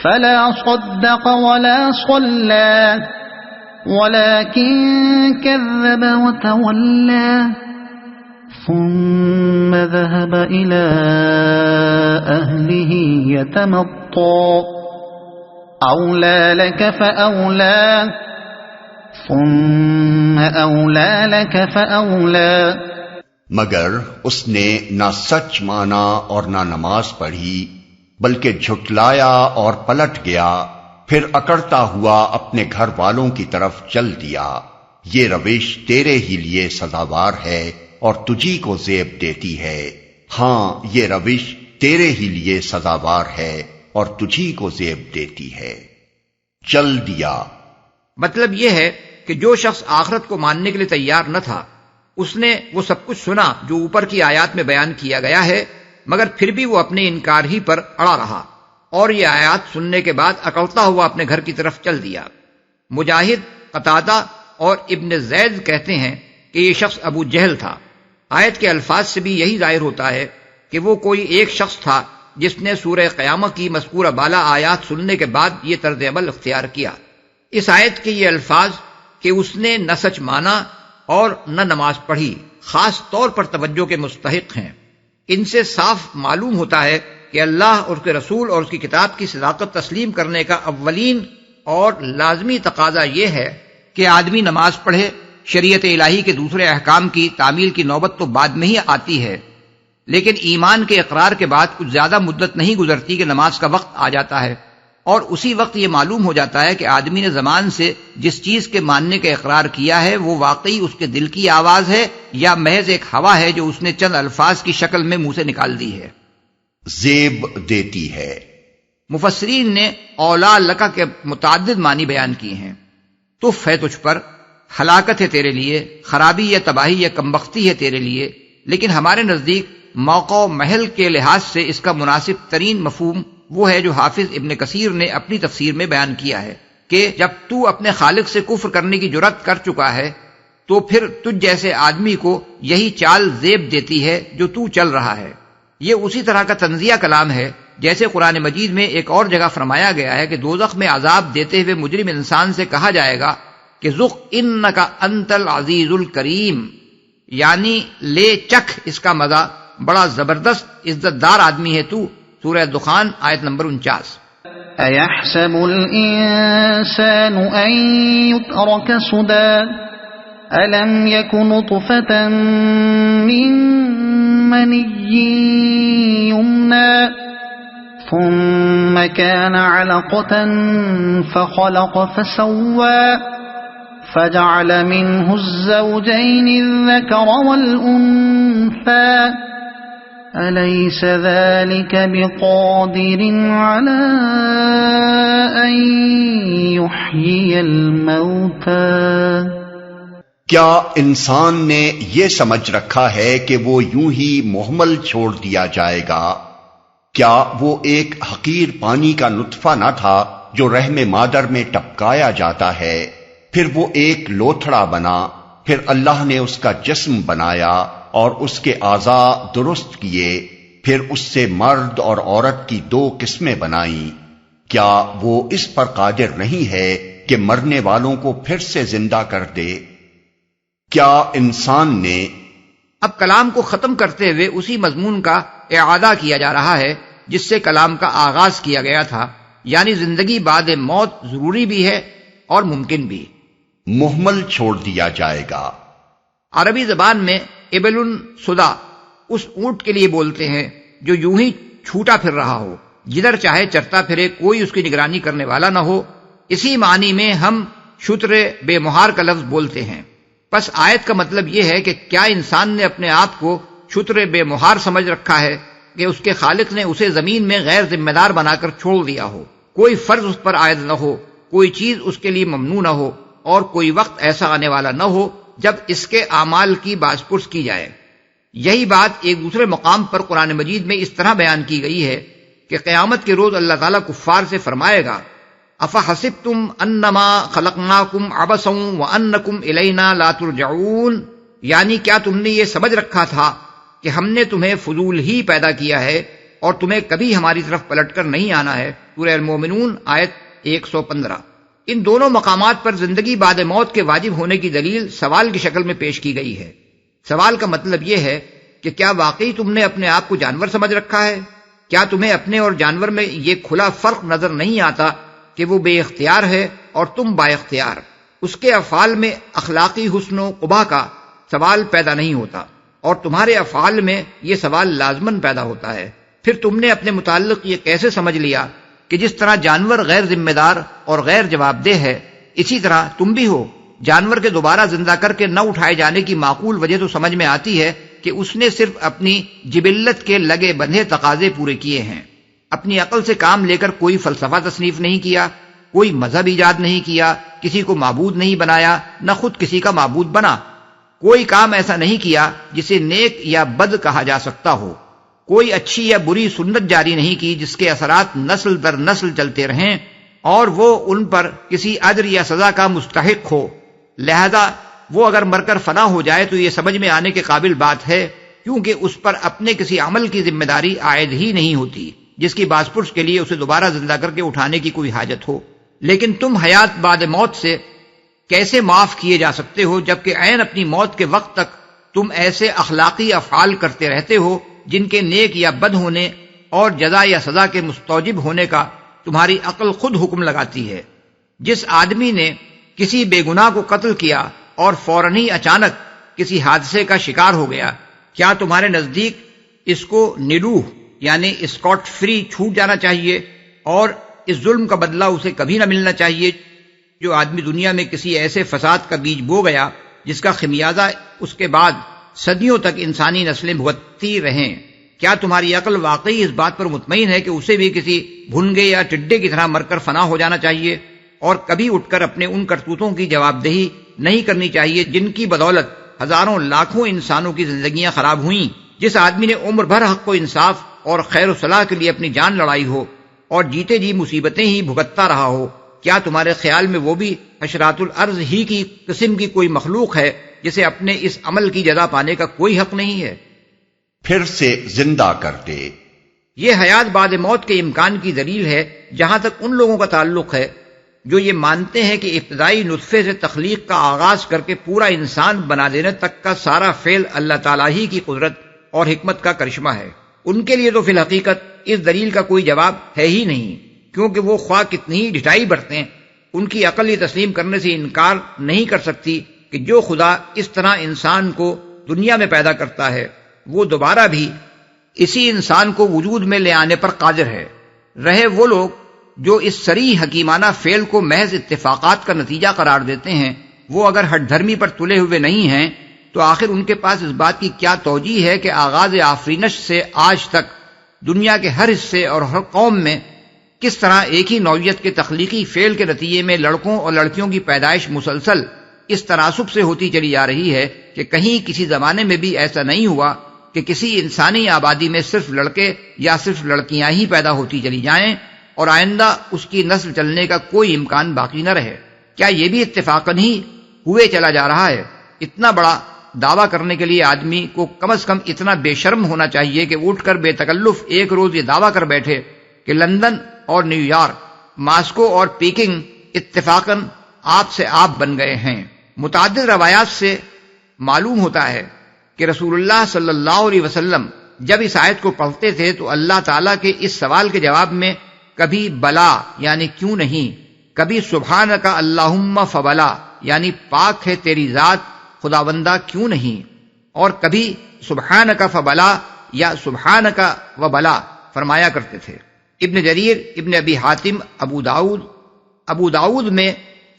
فلا صدق ولا صلى ولكن كذب وتولى ثم ذهب إلى أهله يتمطى أولى لك فأولى ثم أولى لك فأولى. مگر اس نے نہ سچ مانا اور نہ نماز پڑھی، بلکہ جھٹلایا اور پلٹ گیا، پھر اکڑتا ہوا اپنے گھر والوں کی طرف چل دیا. یہ روش تیرے ہی لیے سزاوار ہے اور تجھی کو زیب دیتی ہے. ہاں، یہ روش تیرے ہی لیے سزاوار ہے اور تجھی کو زیب دیتی ہے. چل دیا مطلب یہ ہے کہ جو شخص آخرت کو ماننے کے لیے تیار نہ تھا، اس نے وہ سب کچھ سنا جو اوپر کی آیات میں بیان کیا گیا ہے، مگر پھر بھی وہ اپنے انکار ہی پر اڑا رہا اور یہ آیات سننے کے بعد اکڑتا ہوا اپنے گھر کی طرف چل دیا. مجاہد، قتادہ اور ابن زید کہتے ہیں کہ یہ شخص ابو جہل تھا. آیت کے الفاظ سے بھی یہی ظاہر ہوتا ہے کہ وہ کوئی ایک شخص تھا جس نے سورہ قیامہ کی مذکورہ بالا آیات سننے کے بعد یہ طرز عمل اختیار کیا. اس آیت کے یہ الفاظ کہ اس نے نہ سچ مانا اور نہ نماز پڑھی خاص طور پر توجہ کے مستحق ہیں. ان سے صاف معلوم ہوتا ہے کہ اللہ اور اس کے رسول اور اس کی کتاب کی صداقت تسلیم کرنے کا اولین اور لازمی تقاضا یہ ہے کہ آدمی نماز پڑھے. شریعت الہی کے دوسرے احکام کی تعمیل کی نوبت تو بعد میں ہی آتی ہے، لیکن ایمان کے اقرار کے بعد کچھ زیادہ مدت نہیں گزرتی کہ نماز کا وقت آ جاتا ہے، اور اسی وقت یہ معلوم ہو جاتا ہے کہ آدمی نے زبان سے جس چیز کے ماننے کا اقرار کیا ہے وہ واقعی اس کے دل کی آواز ہے یا محض ایک ہوا ہے جو اس نے چند الفاظ کی شکل میں منہ سے نکال دی ہے. زیب دیتی ہے. مفسرین نے اولا لکا کے متعدد معنی بیان کیے ہیں. تف ہے تجھ پر، ہلاکت ہے تیرے لیے، خرابی یا تباہی یا کمبختی ہے تیرے لیے، لیکن ہمارے نزدیک موقع و محل کے لحاظ سے اس کا مناسب ترین مفہوم وہ ہے جو حافظ ابن کثیر نے اپنی تفسیر میں بیان کیا ہے کہ جب تو اپنے خالق سے کفر کرنے کی جرات کر چکا ہے تو پھر تجھ جیسے آدمی کو یہی چال زیب دیتی ہے جو تو چل رہا ہے. یہ اسی طرح کا تنزیہ کلام ہے جیسے قرآن مجید میں ایک اور جگہ فرمایا گیا ہے کہ دوزخ میں عذاب دیتے ہوئے مجرم انسان سے کہا جائے گا کہ ذق انکا انت العزیز الکریم، یعنی لے چکھ اس کا مزہ، بڑا زبردست عزت دار آدمی ہے تو. سورہ دخان آیت نمبر 49. أَيَحْسَبُ الْإِنسَانُ أَن يُتْرَكَ سُدًى أَلَمْ يَكُ نُطْفَةً مِّن مَّنِيٍّ يُمْنَىٰ ثُمَّ كَانَ عَلَقَةً فَخَلَقَ فَسَوَّىٰ فَجَعَلَ مِنْهُ الزَّوْجَيْنِ الذَّكَرَ وَالْأُنثَىٰ أَلَيْسَ ذَلِكَ بِقَادِرٍ عَلَىٰ أَن يُحْيِيَ الْمَوْتَىٰ. کیا انسان نے یہ سمجھ رکھا ہے کہ وہ یوں ہی مہمل چھوڑ دیا جائے گا؟ کیا وہ ایک حقیر پانی کا نطفہ نہ تھا جو رحم مادر میں ٹپکایا جاتا ہے، پھر وہ ایک لوتھڑا بنا، پھر اللہ نے اس کا جسم بنایا اور اس کے اعضاء درست کیے، پھر اس سے مرد اور عورت کی 2 قسمیں بنائیں. کیا وہ اس پر قادر نہیں ہے کہ مرنے والوں کو پھر سے زندہ کر دے؟ کیا انسان نے اب کلام کو ختم کرتے ہوئے اسی مضمون کا اعادہ کیا جا رہا ہے جس سے کلام کا آغاز کیا گیا تھا، یعنی زندگی بعد موت ضروری بھی ہے اور ممکن بھی. محمل چھوڑ دیا جائے گا. عربی زبان میں ابل صدا اس اونٹ کے لیے بولتے ہیں جو یوں ہی چھوٹا پھر رہا ہو، جدھر چاہے چرتا پھرے، کوئی اس کی نگرانی کرنے والا نہ ہو. اسی معنی میں ہم شتر بے مہار کا لفظ بولتے ہیں. پس آیت کا مطلب یہ ہے کہ کیا انسان نے اپنے آپ کو شتر بے مہار سمجھ رکھا ہے کہ اس کے خالق نے اسے زمین میں غیر ذمہ دار بنا کر چھوڑ دیا ہو، کوئی فرض اس پر عائد نہ ہو، کوئی چیز اس کے لیے ممنوع نہ ہو، اور کوئی وقت ایسا آنے والا نہ ہو جب اس کے اعمال کی باز پرس کی جائے. یہی بات ایک دوسرے مقام پر قرآن مجید میں اس طرح بیان کی گئی ہے کہ قیامت کے روز اللہ تعالیٰ کفار سے فرمائے گا افحسبتم انما خلقناکم عبثا وانکم الینا لا ترجعون، یعنی کیا تم نے یہ سمجھ رکھا تھا کہ ہم نے تمہیں فضول ہی پیدا کیا ہے اور تمہیں کبھی ہماری طرف پلٹ کر نہیں آنا ہے، سورہ المومنون آیت 115۔ ان دونوں مقامات پر زندگی بعد موت کے واجب ہونے کی دلیل سوال کی شکل میں پیش کی گئی ہے۔ سوال کا مطلب یہ ہے کہ کیا واقعی تم نے اپنے آپ کو جانور سمجھ رکھا ہے؟ کیا تمہیں اپنے اور جانور میں یہ کھلا فرق نظر نہیں آتا کہ وہ بے اختیار ہے اور تم با اختیار؟ اس کے افعال میں اخلاقی حسن و قبح کا سوال پیدا نہیں ہوتا، اور تمہارے افعال میں یہ سوال لازماً پیدا ہوتا ہے۔ پھر تم نے اپنے متعلق یہ کیسے سمجھ لیا کہ جس طرح جانور غیر ذمہ دار اور غیر جواب دہ ہے، اسی طرح تم بھی ہو؟ جانور کے دوبارہ زندہ کر کے نہ اٹھائے جانے کی معقول وجہ تو سمجھ میں آتی ہے کہ اس نے صرف اپنی جبلت کے لگے بندھے تقاضے پورے کیے ہیں، اپنی عقل سے کام لے کر کوئی فلسفہ تصنیف نہیں کیا، کوئی مذہب ایجاد نہیں کیا، کسی کو معبود نہیں بنایا، نہ خود کسی کا معبود بنا، کوئی کام ایسا نہیں کیا جسے نیک یا بد کہا جا سکتا ہو، کوئی اچھی یا بری سنت جاری نہیں کی جس کے اثرات نسل در نسل چلتے رہیں اور وہ ان پر کسی اجر یا سزا کا مستحق ہو۔ لہذا وہ اگر مر کر فنا ہو جائے تو یہ سمجھ میں آنے کے قابل بات ہے، کیونکہ اس پر اپنے کسی عمل کی ذمہ داری عائد ہی نہیں ہوتی جس کی باز پرس کے لیے اسے دوبارہ زندہ کر کے اٹھانے کی کوئی حاجت ہو۔ لیکن تم حیات بعد موت سے کیسے معاف کیے جا سکتے ہو جبکہ عین اپنی موت کے وقت تک تم ایسے اخلاقی افعال کرتے رہتے ہو جن کے نیک یا بد ہونے اور جزا یا سزا کے مستوجب ہونے کا تمہاری عقل خود حکم لگاتی ہے۔ جس آدمی نے کسی بے گناہ کو قتل کیا اور فوراً ہی اچانک کسی حادثے کا شکار ہو گیا، کیا تمہارے نزدیک اس کو نلوح یعنی اسکاٹ فری چھوٹ جانا چاہیے اور اس ظلم کا بدلہ اسے کبھی نہ ملنا چاہیے جو آدمی دنیا میں کسی ایسے فساد کا بیج بو گیا جس کا خمیازہ اس کے بعد صدیوں تک انسانی نسلیں بھگتتی رہیں؟ کیا تمہاری عقل واقعی اس بات پر مطمئن ہے کہ اسے بھی کسی بھنگے یا ٹڈے کی طرح مر کر فنا ہو جانا چاہیے اور کبھی اٹھ کر اپنے ان کرتوتوں کی جواب دہی نہیں کرنی چاہیے جن کی بدولت ہزاروں لاکھوں انسانوں کی زندگیاں خراب ہوئیں؟ جس آدمی نے عمر بھر حق و انصاف اور خیر و صلاح کے لیے اپنی جان لڑائی ہو اور جیتے جی مصیبتیں ہی بھگتتا رہا ہو، کیا تمہارے خیال میں وہ بھی حشرات الارض ہی کی قسم کی کوئی مخلوق ہے جسے اپنے اس عمل کی جزا پانے کا کوئی حق نہیں ہے؟ پھر سے زندہ کر دے۔ یہ حیات بعد موت کے امکان کی دلیل ہے جہاں تک ان لوگوں کا تعلق ہے جو یہ مانتے ہیں کہ ابتدائی نطفے سے تخلیق کا آغاز کر کے پورا انسان بنا دینے تک کا سارا فعل اللہ تعالیٰ ہی کی قدرت اور حکمت کا کرشمہ ہے۔ ان کے لیے تو فی الحقیقت اس دلیل کا کوئی جواب ہے ہی نہیں، کیونکہ وہ خواہ کتنی ہی ڈٹائی برتیں ان کی عقل یہ تسلیم کرنے سے انکار نہیں کر سکتی کہ جو خدا اس طرح انسان کو دنیا میں پیدا کرتا ہے وہ دوبارہ بھی اسی انسان کو وجود میں لے آنے پر قادر ہے۔ رہے وہ لوگ جو اس صریح حکیمانہ فعل کو محض اتفاقات کا نتیجہ قرار دیتے ہیں، وہ اگر ہٹ دھرمی پر تلے ہوئے نہیں ہیں تو آخر ان کے پاس اس بات کی کیا توجیہ ہے کہ آغاز آفرینش سے آج تک دنیا کے ہر حصے اور ہر قوم میں کس طرح ایک ہی نوعیت کے تخلیقی فعل کے نتیجے میں لڑکوں اور لڑکیوں کی پیدائش مسلسل اس تناسب سے ہوتی چلی جا رہی ہے کہ کہیں کسی زمانے میں بھی ایسا نہیں ہوا کہ کسی انسانی آبادی میں صرف لڑکے یا صرف لڑکیاں ہی پیدا ہوتی چلی جائیں اور آئندہ اس کی نسل چلنے کا کوئی امکان باقی نہ رہے؟ کیا یہ بھی اتفاقاً ہی ہوئے چلا جا رہا ہے؟ اتنا بڑا دعویٰ کرنے کے لیے آدمی کو کم از کم اتنا بے شرم ہونا چاہیے کہ اٹھ کر بے تکلف ایک روز یہ دعویٰ کر بیٹھے کہ لندن اور نیو یارک، ماسکو اور پیکنگ اتفاقاً آپ سے آپ بن گئے ہیں۔ متعدد روایات سے معلوم ہوتا ہے کہ رسول اللہ صلی اللہ علیہ وسلم جب اس آیت کو پڑھتے تھے تو اللہ تعالیٰ کے اس سوال کے جواب میں کبھی بلا یعنی کیوں نہیں، کبھی سبحانک اللہم فبلا یعنی پاک ہے تیری ذات خداوندہ کیوں نہیں، اور کبھی سبحانک فبلا یا سبحانک وبلا فرمایا کرتے تھے۔ ابن جریر، ابن ابی حاتم، ابو داؤد میں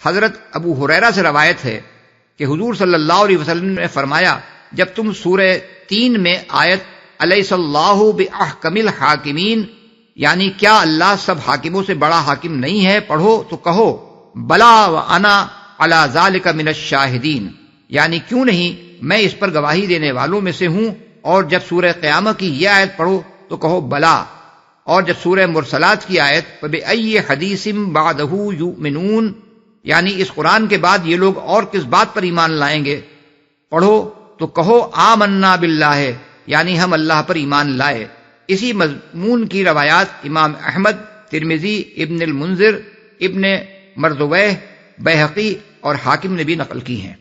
حضرت ابو ہریرہ سے روایت ہے کہ حضور صلی اللہ علیہ وسلم نے فرمایا جب تم سورہ 3 میں آیت الیس اللہ باحکم الحاکمین یعنی کیا اللہ سب حاکموں سے بڑا حاکم نہیں ہے پڑھو تو کہو بلا وانا علی ذلک من الشاہدین یعنی کیوں نہیں میں اس پر گواہی دینے والوں میں سے ہوں، اور جب سورہ قیامہ کی یہ آیت پڑھو تو کہو بلا، اور جب سورہ مرسلات کی آیت فبأی حدیث بعدہ یؤمنون یعنی اس قرآن کے بعد یہ لوگ اور کس بات پر ایمان لائیں گے پڑھو تو کہو آمنا باللہ یعنی ہم اللہ پر ایمان لائے۔ اسی مضمون کی روایات امام احمد، ترمذی، ابن المنذر، ابن مردویہ، بیہقی اور حاکم نے بھی نقل کی ہیں۔